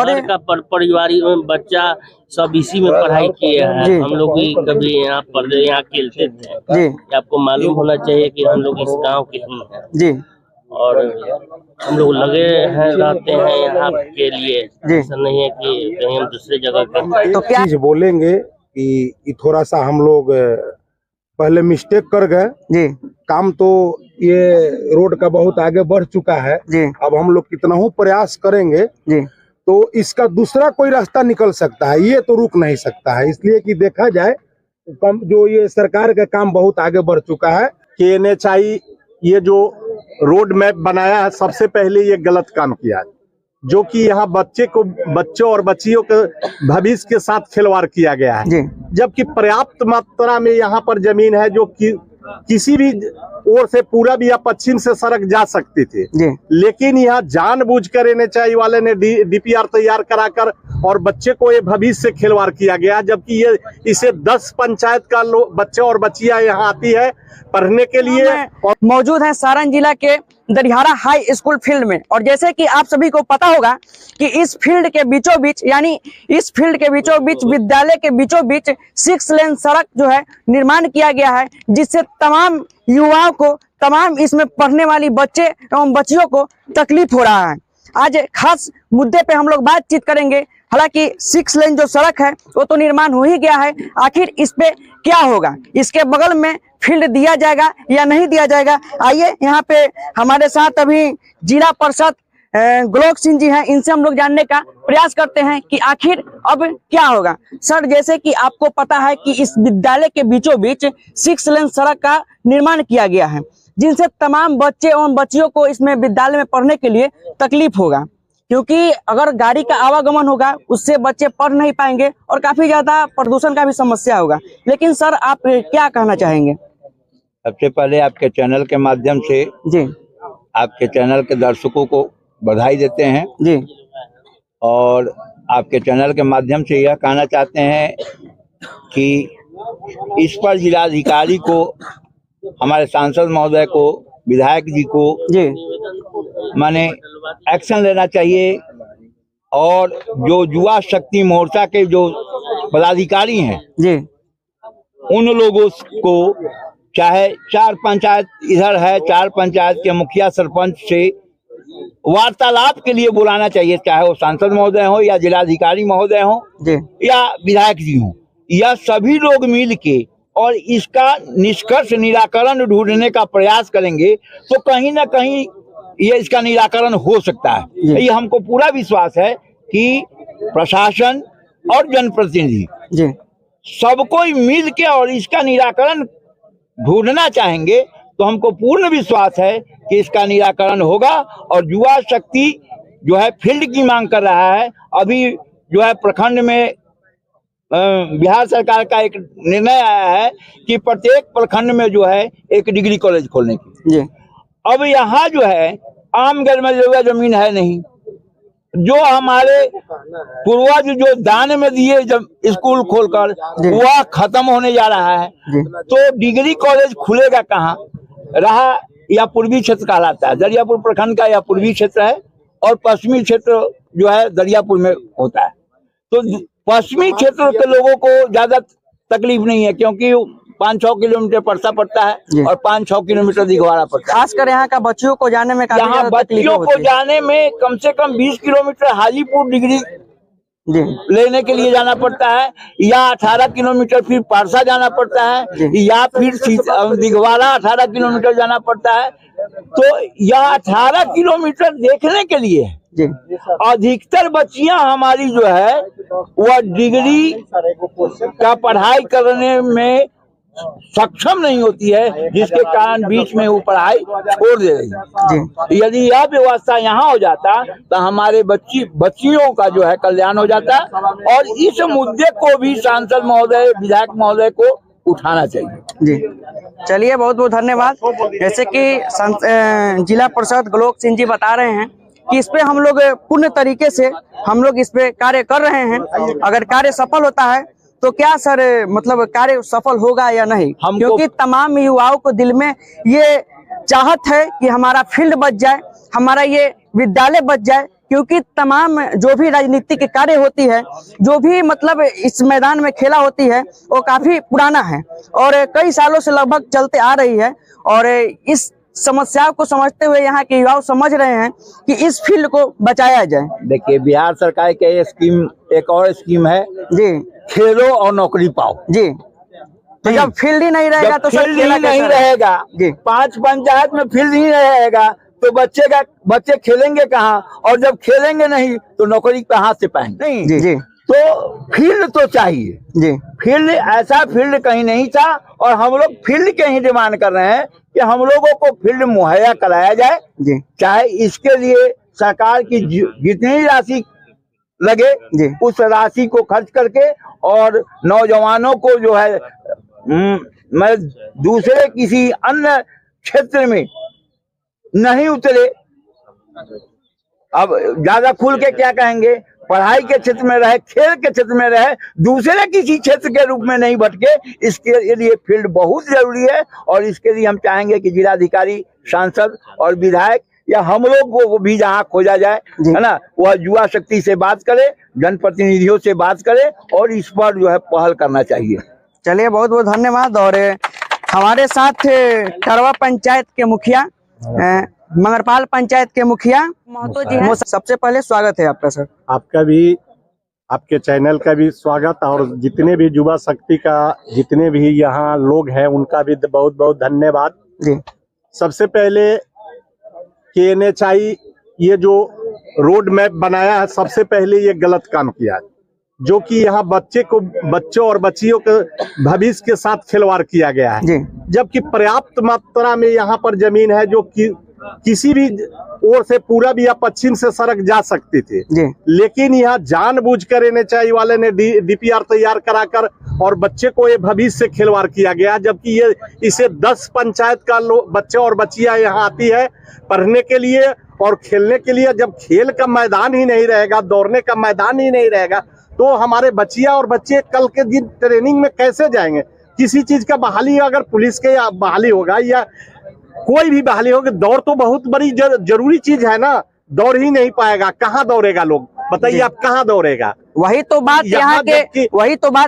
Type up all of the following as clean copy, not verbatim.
और का परिवार बच्चा सब इसी में पढ़ाई किए हैं। हम लोग भी कभी यहाँ खेलते थे जी। आपको मालूम होना चाहिए कि हम लोग इस गांव के ही हैं जी। और हम लोग लगे हैं रहते हैं यहाँ के लिए। ऐसा नहीं है कि कहीं हम दूसरे जगह के। तो क्या चीज बोलेंगे कि थोड़ा सा हम लोग पहले मिस्टेक कर गए जी। काम तो ये रोड का बहुत आगे बढ़ चुका है जी। अब हम लोग कितना ही प्रयास करेंगे जी तो इसका दूसरा कोई रास्ता निकल सकता है, ये तो रुक नहीं सकता है। इसलिए कि देखा जाए जो ये सरकार का काम बहुत आगे बढ़ चुका है कि NHI ये जो रोड मैप बनाया है सबसे पहले ये गलत काम किया है, जो कि यहाँ बच्चों और बच्चियों के भविष्य के साथ खिलवाड़ किया गया है। जबकि पर्याप्त मात्रा में यहाँ पर जमीन है जो कि किसी भी ओर से पूरब या पश्चिम से सड़क जा सकती थी, लेकिन यहाँ जानबूझकर NHI वाले ने DPR तैयार कराकर और बच्चे को ये भविष्य से खिलवाड़ किया गया। जबकि ये इसे 10 पंचायत का बच्चे और बच्चियां यहाँ आती है पढ़ने के लिए। मौजूद है सारण जिला के दरिहारा हाई स्कूल फील्ड में और जैसे कि आप सभी को पता होगा कि इस फील्ड के बीचों बीच यानी इस फील्ड के बीचों बीच विद्यालय के बीचों बीच 6 लेन सड़क जो है निर्माण किया गया है, जिससे तमाम युवाओं को तमाम इसमें पढ़ने वाली बच्चे एवं बच्चियों को तकलीफ हो रहा है। आज खास मुद्दे पे हम लोग बातचीत करेंगे। हालांकि 6 लेन जो सड़क है वो तो निर्माण हो ही गया है, आखिर इस पे क्या होगा, इसके बगल में फील्ड दिया जाएगा या नहीं दिया जाएगा। आइए यहाँ पे हमारे साथ अभी जिला परिषद गोलोक सिंह जी हैं, इनसे हम लोग जानने का प्रयास करते हैं कि आखिर अब क्या होगा। सर, जैसे कि आपको पता है कि इस विद्यालय के बीचों बीच 6 लेन सड़क का निर्माण किया गया है, जिनसे तमाम बच्चे एवं बच्चियों को इसमें विद्यालय में पढ़ने के लिए तकलीफ होगा, क्योंकि अगर गाड़ी का आवागमन होगा उससे बच्चे पढ़ नहीं पाएंगे और काफी ज्यादा प्रदूषण का भी समस्या होगा। लेकिन सर, आप क्या कहना चाहेंगे? सबसे पहले आपके चैनल के माध्यम से जी आपके चैनल के दर्शकों को बधाई देते हैं जी, और आपके चैनल के माध्यम से यह कहना चाहते हैं कि इस पर जिलाधिकारी को, हमारे सांसद महोदय को, विधायक जी को जी माने एक्शन लेना चाहिए और जो युवा शक्ति मोर्चा के जो पदाधिकारी हैं जी, उन लोगों को, चाहे 4 पंचायत इधर है, 4 पंचायत के मुखिया सरपंच से वार्तालाप के लिए बुलाना चाहिए, चाहे वो सांसद महोदय हो या जिलाधिकारी महोदय हो या विधायक जी हो, या सभी लोग मिल के और इसका निष्कर्ष निराकरण ढूंढने का प्रयास करेंगे तो कहीं ना कहीं ये इसका निराकरण हो सकता है। ये हमको पूरा विश्वास है कि प्रशासन और जनप्रतिनिधि सबको मिल के और इसका निराकरण ढूंढना चाहेंगे तो हमको पूर्ण विश्वास है कि इसका निराकरण होगा। और युवा शक्ति जो है फील्ड की मांग कर रहा है। अभी जो है प्रखंड में बिहार सरकार का एक निर्णय आया है कि प्रत्येक प्रखंड में जो है एक डिग्री कॉलेज खोलने की। अब यहाँ जो है आम गैर जमीन है नहीं, जो हमारे पूर्वज जो दान में दिए जब स्कूल खोलकर वह खत्म होने जा रहा है, तो डिग्री कॉलेज खुलेगा कहाँ? रहा या पूर्वी क्षेत्र कहलाता है, दरियापुर प्रखंड का या पूर्वी क्षेत्र है और पश्चिमी क्षेत्र जो है दरियापुर में होता है। तो पश्चिमी क्षेत्र के लोगों को ज्यादा तकलीफ नहीं है, क्योंकि 5-6 किलोमीटर परसा पड़ता है और 5-6 किलोमीटर दिघवाड़ा पड़ता है। खासकर यहाँ का बच्चियों को जाने में, यहाँ बच्चियों को जाने में कम से कम 20 किलोमीटर हाजीपुर डिग्री लेने के लिए जाना पड़ता है, या 18 किलोमीटर फिर पारसा जाना पड़ता है, या फिर दिघवाड़ा 18 किलोमीटर जाना पड़ता है। तो यह 18 किलोमीटर देखने के लिए अधिकतर बच्चियां हमारी जो है वह डिग्री का पढ़ाई करने में सक्षम नहीं होती है, जिसके कारण बीच में वो पढ़ाई छोड़ दे रही है। यदि यह व्यवस्था यहाँ हो जाता तो हमारे बच्चियों का जो है कल्याण हो जाता, और इस मुद्दे को भी सांसद महोदय, विधायक महोदय को उठाना चाहिए। जी चलिए, बहुत बहुत धन्यवाद। जैसे कि जिला परिषद गोलोक सिंह जी बता रहे हैं कि इस पे हम लोग पूर्ण तरीके से हम लोग इस पे कार्य कर रहे हैं। अगर कार्य सफल होता है तो क्या सर, मतलब कार्य सफल होगा या नहीं? क्योंकि तमाम युवाओं को दिल में ये चाहत है कि हमारा फील्ड बच जाए, हमारा ये विद्यालय बच जाए, क्योंकि तमाम जो भी राजनीतिक कार्य होती है, जो भी मतलब इस मैदान में खेला होती है, वो काफी पुराना है और कई सालों से लगभग चलते आ रही है। और इस समस्याओं को समझते हुए यहाँ के युवा समझ रहे हैं कि इस फील्ड को बचाया जाए। देखिए, बिहार सरकार की एक और स्कीम है जी, खेलो और नौकरी पाओ जी। तो जब फील्ड ही नहीं रहेगा तो फील्ड ही नहीं रहेगा, जी, 5 पंचायत में फील्ड ही नहीं रहेगा तो बच्चे खेलेंगे कहाँ, और जब खेलेंगे नहीं तो नौकरी कहाँ से पाएंगे। नहीं जी, जी, तो फील्ड तो चाहिए जी, फील्ड, ऐसा फील्ड कहीं नहीं था और हम लोग फील्ड के ही डिमांड कर रहे हैं कि हम लोगों को फील्ड मुहैया कराया जाए। जी, चाहे इसके लिए सरकार की जितनी राशि लगे जी, उस राशि को खर्च करके और नौजवानों को जो है मैं दूसरे किसी अन्य क्षेत्र में नहीं उतरे। अब ज्यादा खुल के क्या कहेंगे, पढ़ाई के क्षेत्र में रहे, खेल के क्षेत्र में रहे, दूसरे किसी क्षेत्र के रूप में नहीं भटके। इसके लिए फील्ड बहुत जरूरी है और इसके लिए हम चाहेंगे कि जिलाधिकारी, सांसद और विधायक या हम लोग को भी जहाँ खोजा जाए, है ना, वह युवा शक्ति से बात करे, जनप्रतिनिधियों से बात करे और इस पर जो है पहल करना चाहिए। चलिए, बहुत बहुत धन्यवाद। और हमारे साथ करवा पंचायत के मुखिया, मंगरपाल पंचायत के मुखिया महतो जी हैं। सबसे पहले स्वागत है आपका सर। आपका भी, आपके चैनल का भी स्वागत, और जितने भी युवा शक्ति का जितने भी यहाँ लोग हैं उनका भी बहुत बहुत धन्यवाद जी। सबसे पहले KNHI ये जो रोड मैप बनाया है, सबसे पहले ये गलत काम किया है, जो कि यहाँ बच्चों और बच्चियों के भविष्य के साथ खिलवाड़ किया गया है जी। जबकि पर्याप्त मात्रा में यहाँ पर जमीन है जो कि किसी भी ओर से पूरब या पश्चिम से सड़क जा सकती थी जी। लेकिन यहाँ जानबूझकर NHI वाले ने DPR तैयार कराकर और बच्चे को ये भविष्य से खिलवाड़ किया गया, जबकि ये इसे 10 पंचायत का बच्चे और बच्चियां यहाँ आती है पढ़ने के लिए और खेलने के लिए। जब खेल का मैदान ही नहीं रहेगा, दौड़ने का मैदान ही नहीं रहेगा, तो हमारे बच्चियां और बच्चे कल के दिन ट्रेनिंग में कैसे जाएंगे। किसी चीज का बहाली, अगर पुलिस के बहाली होगा या कोई भी बहाली होगी, दौड़ तो बहुत बड़ी जरूरी चीज है ना, दौड़ ही नहीं पाएगा, कहाँ दौड़ेगा लोग, बताइए आप कहाँ दौड़ेगा। वही तो बात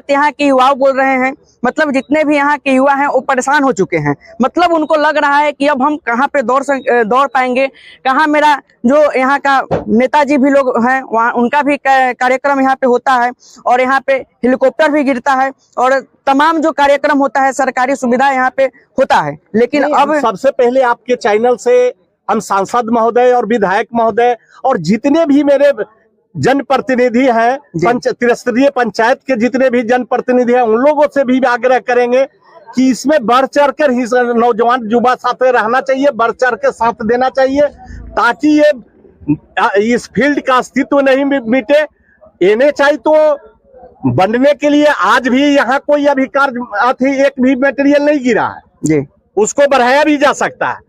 यहाँ के युवा बोल रहे हैं। मतलब जितने भी यहाँ के युवा हैं वो परेशान हो चुके हैं। मतलब उनको लग रहा है कि अब हम कहाँ पे दौड़ पाएंगे, कहाँ मेरा जो यहाँ का नेताजी भी लोग हैं वहाँ उनका भी कार्यक्रम यहाँ पे होता है और यहाँ पे हेलीकॉप्टर भी गिरता है और तमाम जो कार्यक्रम होता है सरकारी सुविधा यहाँ पे होता है। लेकिन अब सबसे पहले आपके चैनल से हम सांसद महोदय और विधायक महोदय और जितने भी मेरे जनप्रतिनिधि हैं, त्रिस्तरीय पंचायत के जितने भी जनप्रतिनिधि हैं, उन लोगों से भी आग्रह करेंगे कि इसमें बढ़ चढ़ कर ही नौजवान युवा साथ रहना चाहिए, बढ़ चढ़ के साथ देना चाहिए, ताकि ये इस फील्ड का अस्तित्व नहीं मिटे। NHI तो बनने के लिए आज भी यहाँ कोई अभी कार्य एक भी मटेरियल नहीं गिरा है जी। उसको बढ़ाया भी जा सकता है,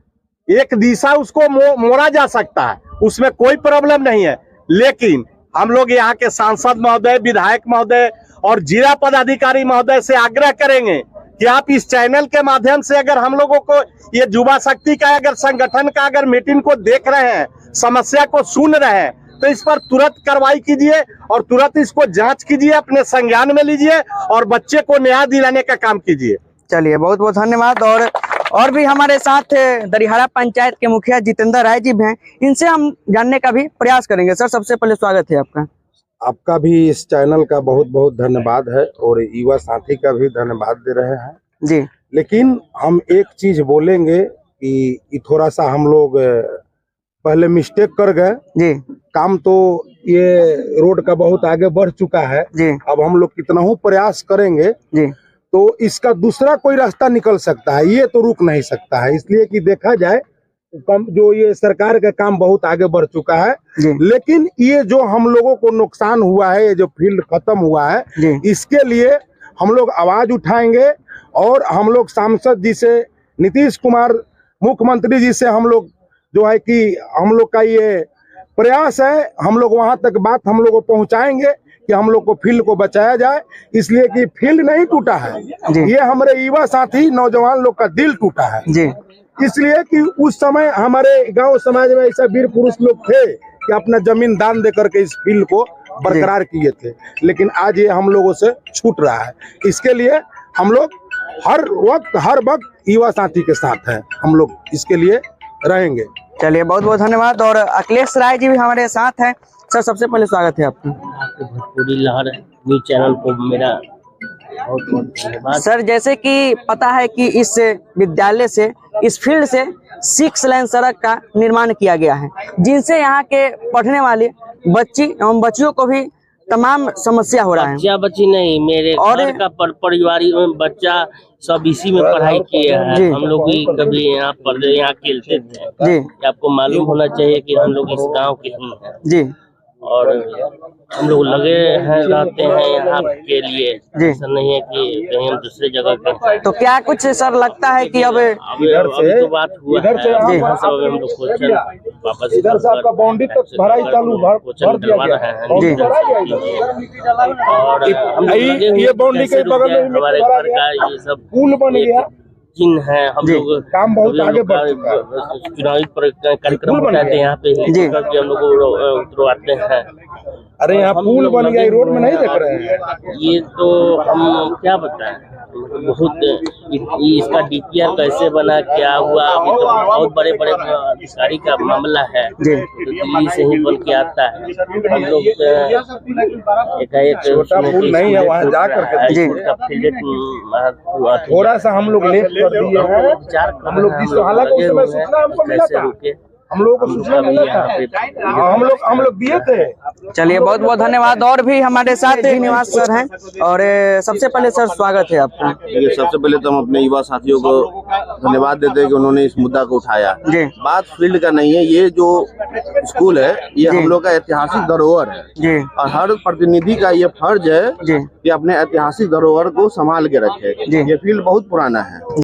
एक दिशा उसको मोड़ा जा सकता है, उसमें कोई प्रॉब्लम नहीं है। लेकिन हम लोग यहाँ के सांसद महोदय, विधायक महोदय और जिला पदाधिकारी महोदय से आग्रह करेंगे कि आप इस चैनल के माध्यम से अगर हम लोगों को ये युवा शक्ति का अगर संगठन का अगर मीटिंग को देख रहे हैं, समस्या को सुन रहे हैं, तो इस पर तुरंत कार्रवाई कीजिए और तुरंत इसको जांच कीजिए, अपने संज्ञान में लीजिए और बच्चे को न्याय दिलाने का काम कीजिए। चलिए, बहुत बहुत धन्यवाद। और भी हमारे साथ दरिहारा पंचायत के मुखिया जितेंद्र राय जी भी हैं, इनसे हम जानने का भी प्रयास करेंगे। सर, सबसे पहले स्वागत है आपका। आपका भी इस चैनल का बहुत बहुत धन्यवाद है और युवा साथी का भी धन्यवाद दे रहे हैं जी। लेकिन हम एक चीज बोलेंगे कि थोड़ा सा हम लोग पहले मिस्टेक कर गए जी। काम तो ये रोड का बहुत आगे बढ़ चुका है जी। अब हम लोग कितना ही प्रयास करेंगे जी तो इसका दूसरा कोई रास्ता निकल सकता है, ये तो रुक नहीं सकता है। इसलिए कि देखा जाए जो ये सरकार का काम बहुत आगे बढ़ चुका है, लेकिन ये जो हम लोगों को नुकसान हुआ है, ये जो फील्ड खत्म हुआ है, इसके लिए हम लोग आवाज उठाएंगे और हम लोग सांसद जी से, नीतीश कुमार मुख्यमंत्री जी से हम लोग जो है कि हम लोग का ये प्रयास है, हम लोग वहां तक बात हम लोग को पहुंचाएंगे कि हम लोग को फील्ड को बचाया जाए। इसलिए कि फील्ड नहीं टूटा है, ये हमारे युवा साथी नौजवान लोग का दिल टूटा है जी। इसलिए कि उस समय हमारे गांव समाज में ऐसा वीर पुरुष लोग थे कि अपना जमीन दान दे करके इस फील्ड को बरकरार किए थे, लेकिन आज ये हम लोगों से छूट रहा है। इसके लिए हम लोग हर वक्त युवा साथी के साथ हैं, हम लोग इसके लिए रहेंगे। चलिए बहुत बहुत धन्यवाद। और अखिलेश राय जी भी हमारे साथ हैं। सर सबसे पहले स्वागत है आपका। भोजपुरी लहर न्यूज चैनल को मेरा बहुत बहुत धन्यवाद। सर जैसे कि पता है कि इस विद्यालय से, इस फील्ड से 6 लेन सड़क का निर्माण किया गया है, जिनसे यहाँ के पढ़ने वाले बच्ची एवं बच्चियों को भी तमाम समस्या हो रहा है। बच्चा बच्ची नहीं, मेरे और घर का परिवार बच्चा सब इसी में पढ़ाई किए हैं। हम लोग भी कभी यहाँ पढ़ते, यहाँ खेलते थे जी। आपको मालूम होना चाहिए कि हम लोग इस गांव के ही हैं जी। और हम लोग लगे हैं, रहते हैं यहाँ के लिए। जी। ऐसा नहीं है कि कहीं हम दूसरे जगह के हैं। तो क्या कुछ सर लगता है कि अब अभी तो बात हुआ है, वहाँ से अभी हम लोग क्वेश्चन वापस इधर से आपका बाउंड्री तक भराई चालू क्वेश्चन करवा रहे हैं। जी। और हम लोग लगे हुए ये बाउंड्री के कैसे बगल रुके, में हमारे भरा घर का ये सब पुल बन गया, चिन्ह है। हम जी। लोग काम बहुत अभी हम आगे लोग बढ़ चुका है। चुनावी कार्यक्रम पुल बन होता है, गया। यहाँ पे जी। हम लोग उतरवाते हैं। अरे यहाँ हम पुल लोग बन गया, लगे रोड में नहीं हुए देख रहे हैं। ये तो हम क्या बताएं, बहुत इसका डीपीआर कैसे बना, क्या हुआ, अभी तो बहुत बड़े बड़े अधिकारी का मामला है, जी। तो दिल्ली से ही बन के आता है। हम लोग एक छोटा पुल नहीं है, वहाँ जा करके जी। थोड़ा सा हम लोग लेट कर दिए हैं। हम लोग हालांकि उस समय सूचना हमको मिला था, हम लोगों को सूचना मिला था, हम लोग दिए थे। चलिए बहुत बहुत धन्यवाद। और भी हमारे साथ निवास सर हैं। और सबसे पहले सर स्वागत है आपका। देखिए, सबसे पहले तो हम अपने युवा साथियों को धन्यवाद देते हैं कि उन्होंने इस मुद्दा को उठाया। जी। बात फील्ड का नहीं है, ये जो स्कूल है ये जी। हम लोग का ऐतिहासिक धरोहर है जी। और हर प्रतिनिधि का ये फर्ज है जी। कि अपने ऐतिहासिक धरोहर को संभाल के रखे। जी। ये फील्ड बहुत पुराना है।